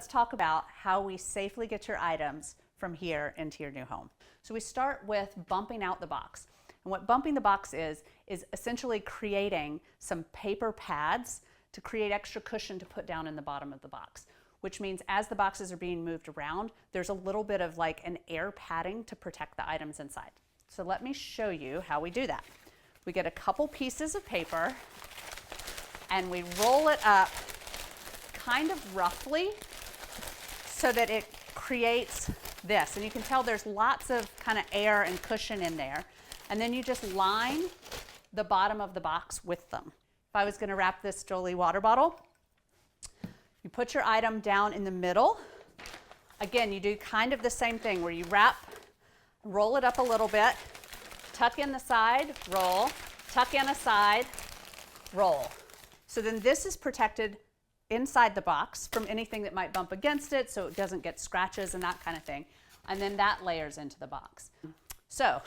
let's talk about how we safely get your items from here into your new home. So we start with bumping out the box. And what bumping the box is essentially creating some paper pads to create extra cushion to put down in the bottom of the box, which means as the boxes are being moved around, there's a little bit of like an air padding to protect the items inside. So let me show you how we do that. We get a couple pieces of paper and we roll it up kind of roughly so that it creates this. And you can tell there's lots of kind of air and cushion in there. And then you just line the bottom of the box with them. If I was going to wrap this Joli water bottle, you put your item down in the middle. Again, you do kind of the same thing where you wrap, roll it up a little bit, tuck in the side, roll, tuck in a side, roll. So then this is protected inside the box from anything that might bump against it, so it doesn't get scratches and that kind of thing. And then that layers into the box. So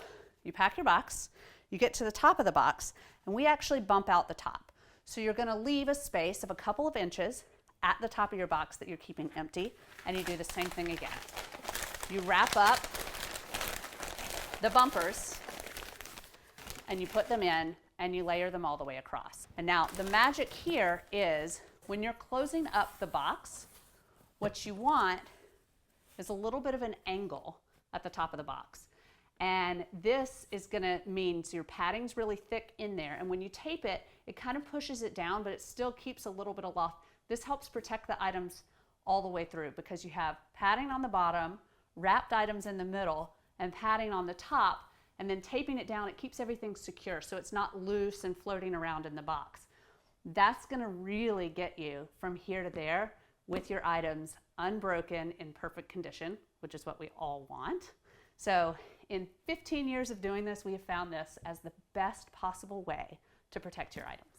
you pack your box, you get to the top of the box, and we actually bump out the top. So you're going to leave a space of a couple of inches at the top of your box that you're keeping empty, and you do the same thing again. You wrap up the bumpers and you put them in and you layer them all the way across. And now the magic here is when you're closing up the box, what you want is a little bit of an angle at the top of the box. And this is gonna mean so your padding's really thick in there, and when you tape it, it kind of pushes it down, but it still keeps a little bit of loft. This helps protect the items all the way through because you have padding on the bottom, wrapped items in the middle, and padding on the top, and then taping it down, it keeps everything secure so it's not loose and floating around in the box. That's going to really get you from here to there with your items unbroken in perfect condition, which is what we all want. So in 15 years of doing this, we have found this as the best possible way to protect your items.